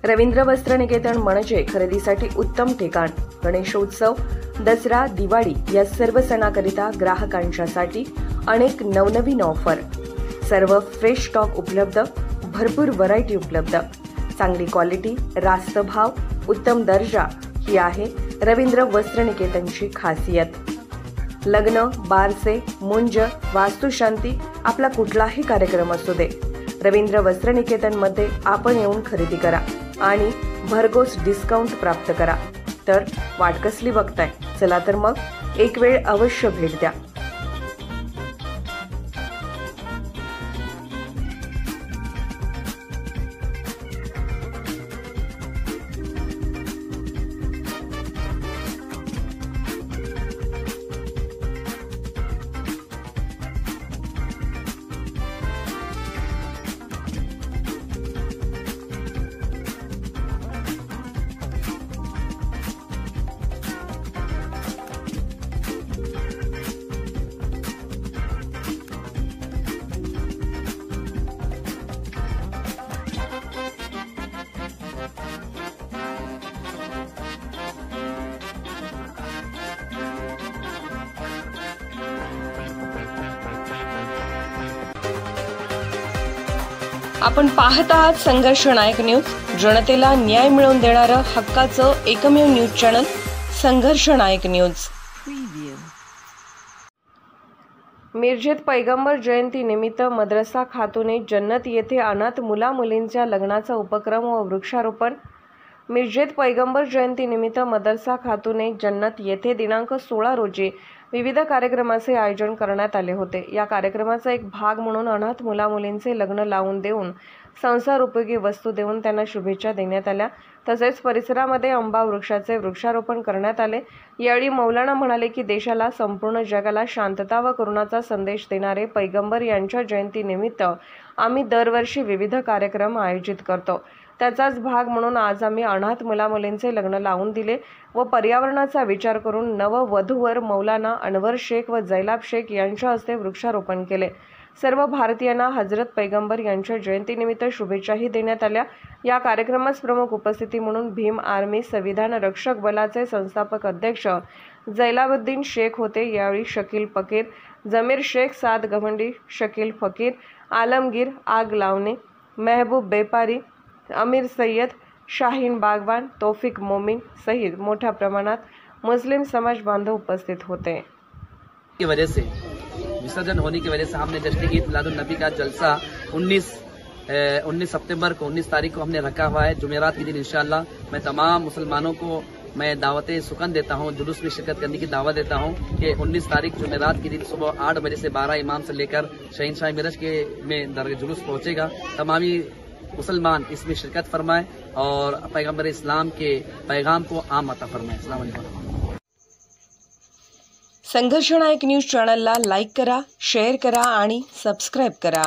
रवींद्र वस्त्रनिकेतन म्हणजे खरेदीसाठी उत्तम ठिकाण। गणेशोत्सव, दसरा, दिवाळी या सर्व सणाकरिता ग्राहकांच्यासाठी अनेक नवनवीन ऑफर, सर्व फ्रेश स्टॉक उपलब्ध, भरपूर व्हरायटी उपलब्ध, चांगली क्वालिटी, रास्त भाव, उत्तम दर्जा ही आहे रवींद्र वस्त्रनिकेतनची खासियत। लग्न, बारसे, मुंज, वास्तुशांती आपला कुठलाही कार्यक्रम असू दे, रवींद्र वस्त्रनिकेतनमध्ये आपण येऊन खरेदी करा आणि भरघोस डिस्काउंट प्राप्त करा। तर वाट कसली बघताय? चला तर मग एक वेळ अवश्य भेट द्या। आपण पाहत आहात संघर्ष नायक न्यूज, जनतेला न्याय मिळवून देणारं हक्काचं एकमेव न्यूज चॅनल संघर्ष नायक न्यूज। मिरजेत पैगंबर जयंती निमित्त मद्रसा खातूने जन्नत येथे अनाथ मुला मुलींच्या लग्नाचा उपक्रम व वृक्षारोपण। मिरजेत पैगंबर जयंती निमित्त मदरसा खातूने जन्नत येथे दिनांक 16 रोजी विविध कार्यक्रमाचे आयोजन करण्यात आले होते। या कार्यक्रमाचा एक भाग म्हणून अनाथ मुला मुलींचे लग्न लावून देऊन संसार उपयोगी वस्तू देऊन त्यांना शुभेच्छा देण्यात आल्या। तसेच परिसरामध्ये आंबा वृक्षाचे वृक्षारोपण करण्यात आले। यावेळी मौलाना म्हणाले की देशाला, संपूर्ण जगाला शांतता व करुणाचा संदेश देणारे पैगंबर यांच्या जयंतीनिमित्त आम्ही दरवर्षी विविध कार्यक्रम आयोजित करतो। त्याचाच भाग म्हणून आज आम्ही अनाथ मुला मुलींचे लग्न लावून दिले व पर्यावरणाचा विचार करून नववधूवर मौलाना अनवर शेख व जैलाब शेख यांच्या हस्ते वृक्षारोपण केले। सर्व भारतीयांना हजरत पैगंबर यांच्या जयंतीनिमित्त शुभेच्छाही देण्यात आल्या। या कार्यक्रमास प्रमुख उपस्थिती म्हणून भीम आर्मी संविधान रक्षक बलाचे संस्थापक अध्यक्ष जैलाबुद्दीन शेख होते। यावेळी शकील फकीर, जमीर शेख, साद गवंडी, शकील फकीर, आलमगीर आग लावणे, महबूब बेपारी, अमीर सय्यद, शाहीन बागवान, तौफिक मोमीन सहित मोठ्या प्रमाणात मुस्लिम समाज बांधव उपस्थित होते। की वजह से विसर्जन होने की वजह से हमने जश्न ईद मिलादुन नबी का जलसा 19 सितंबर को 19 तारीख को हमने रखा हुआ है। जुमेरात के दिन इंशाअल्लाह मैं तमाम मुसलमानों को मैं दावत सुकन देता हूँ, जुलूस में शिरकत करने की दावत देता हूँ कि 19 तारीख जुमेरात के दिन सुबह 8 बजे से 12 इमाम से लेकर शहीनशाह मिरज के में दरगाह जुलूस पहुँचेगा। तमामी मुसलमान इसमें शिरकत फरमाए और पैगंबर इस्लाम के पैगाम को आम अता फरमाए। अस्सलाम वालेकुम। संघर्ष नायक न्यूज चॅनलला लाईक करा, शेअर करा आणि सबस्क्राइब करा।